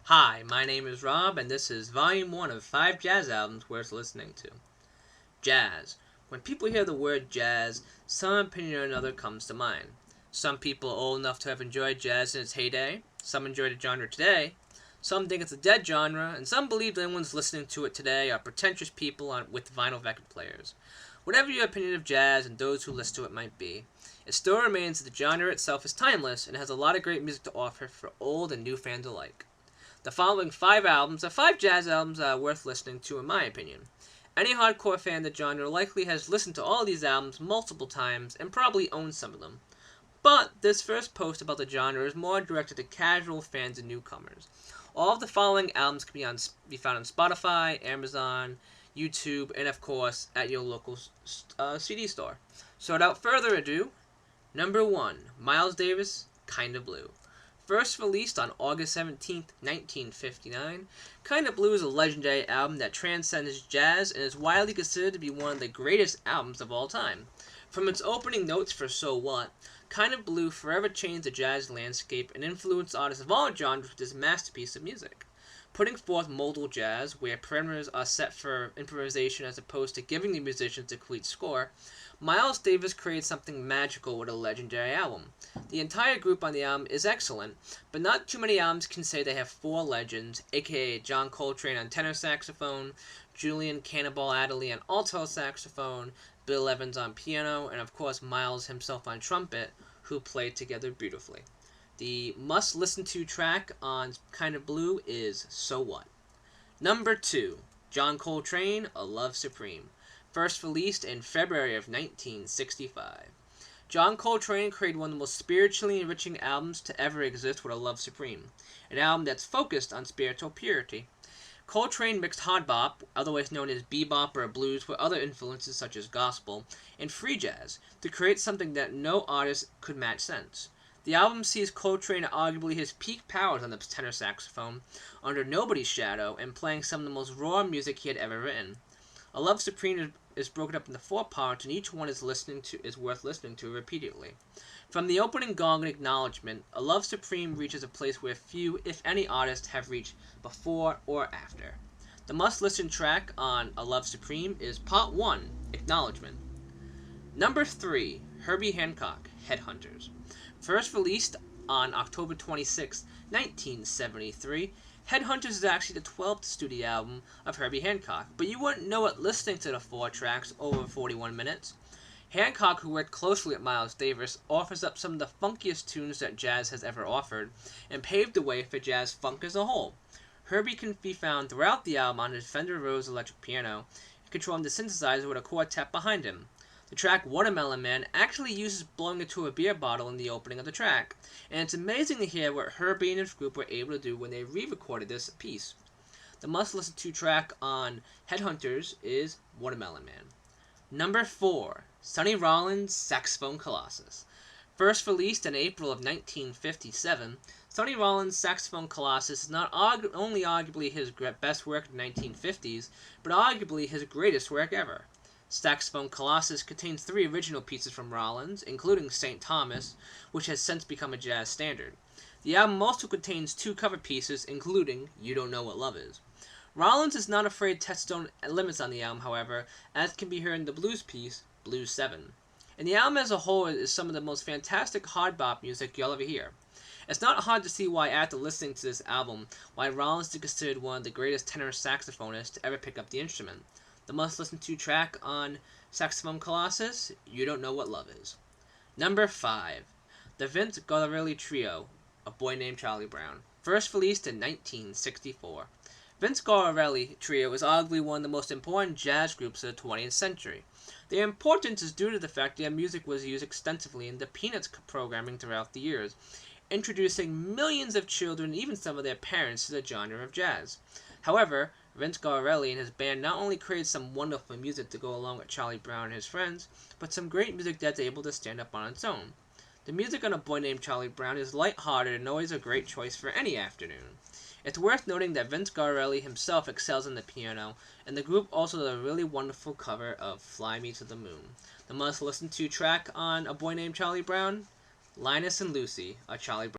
Hi, my name is Rob, and this is Volume 1 of 5 jazz albums worth listening to. Jazz. When people hear the word jazz, some opinion or another comes to mind. Some people are old enough to have enjoyed jazz in its heyday, some enjoy the genre today, some think it's a dead genre, and some believe the ones listening to it today are pretentious people with vinyl record players. Whatever your opinion of jazz and those who listen to it might be, it still remains that the genre itself is timeless and has a lot of great music to offer for old and new fans alike. The following 5 albums are 5 jazz albums that are worth listening to in my opinion. Any hardcore fan of the genre likely has listened to all of these albums multiple times and probably owns some of them. But this first post about the genre is more directed to casual fans and newcomers. All of the following albums can be found on Spotify, Amazon, YouTube, and of course at your local CD store. So without further ado, number 1, Miles Davis, Kinda Blue. First released on August 17, 1959, Kinda Blue is a legendary album that transcends jazz and is widely considered to be one of the greatest albums of all time. From its opening notes for So What, Kinda Blue forever changed the jazz landscape and influenced artists of all genres with this masterpiece of music. Putting forth modal jazz, where parameters are set for improvisation as opposed to giving the musicians a complete score, Miles Davis created something magical with a legendary album. The entire group on the album is excellent, but not too many albums can say they have 4 legends, aka John Coltrane on tenor saxophone, Julian Cannonball Adderley on alto saxophone, Bill Evans on piano, and of course Miles himself on trumpet, who played together beautifully. The must-listen-to track on Kinda Blue is So What. Number 2, John Coltrane, A Love Supreme. First released in February of 1965. John Coltrane created one of the most spiritually enriching albums to ever exist with A Love Supreme, an album that's focused on spiritual purity. Coltrane mixed hard bop, otherwise known as bebop or blues, with other influences such as gospel, and free jazz, to create something that no artist could match since. The album sees Coltrane at arguably his peak powers on the tenor saxophone, under nobody's shadow, and playing some of the most raw music he had ever written. A Love Supreme is broken up into 4 parts, and each one is worth listening to repeatedly. From the opening gong and acknowledgement, A Love Supreme reaches a place where few, if any, artists have reached before or after. The must-listen track on A Love Supreme is Part 1, Acknowledgement. Number 3, Herbie Hancock, Headhunters. First released on October 26, 1973, Headhunters is actually the 12th studio album of Herbie Hancock, but you wouldn't know it listening to the 4 tracks over 41 minutes. Hancock, who worked closely with Miles Davis, offers up some of the funkiest tunes that jazz has ever offered, and paved the way for jazz funk as a whole. Herbie can be found throughout the album on his Fender Rhodes electric piano, controlling the synthesizer with a quartet behind him. The track Watermelon Man actually uses blowing into a beer bottle in the opening of the track, and it's amazing to hear what Herbie and his group were able to do when they re-recorded this piece. The must-listen-to track on Headhunters is Watermelon Man. Number 4, Sonny Rollins' Saxophone Colossus. First released in April of 1957, Sonny Rollins' Saxophone Colossus is not only arguably his best work of the 1950s, but arguably his greatest work ever. Saxophone Colossus contains 3 original pieces from Rollins, including St. Thomas, which has since become a jazz standard. The album also contains 2 cover pieces, including You Don't Know What Love Is. Rollins is not afraid to test his own limits on the album, however, as can be heard in the blues piece, Blues 7. And the album as a whole is some of the most fantastic hard bop music you'll ever hear. It's not hard to see why, after listening to this album, why Rollins is considered one of the greatest tenor saxophonists to ever pick up the instrument. The must-listen-to track on Saxophone Colossus, You Don't Know What Love Is. Number 5, the Vince Guaraldi Trio, A Boy Named Charlie Brown. First released in 1964. Vince Guaraldi Trio is arguably one of the most important jazz groups of the 20th century. Their importance is due to the fact their music was used extensively in the Peanuts programming throughout the years, introducing millions of children and even some of their parents to the genre of jazz. However, Vince Guaraldi and his band not only created some wonderful music to go along with Charlie Brown and his friends, but some great music that's able to stand up on its own. The music on A Boy Named Charlie Brown is light-hearted and always a great choice for any afternoon. It's worth noting that Vince Guaraldi himself excels on the piano, and the group also did a really wonderful cover of Fly Me to the Moon. The must-listen-to track on A Boy Named Charlie Brown, Linus and Lucy, a Charlie Brown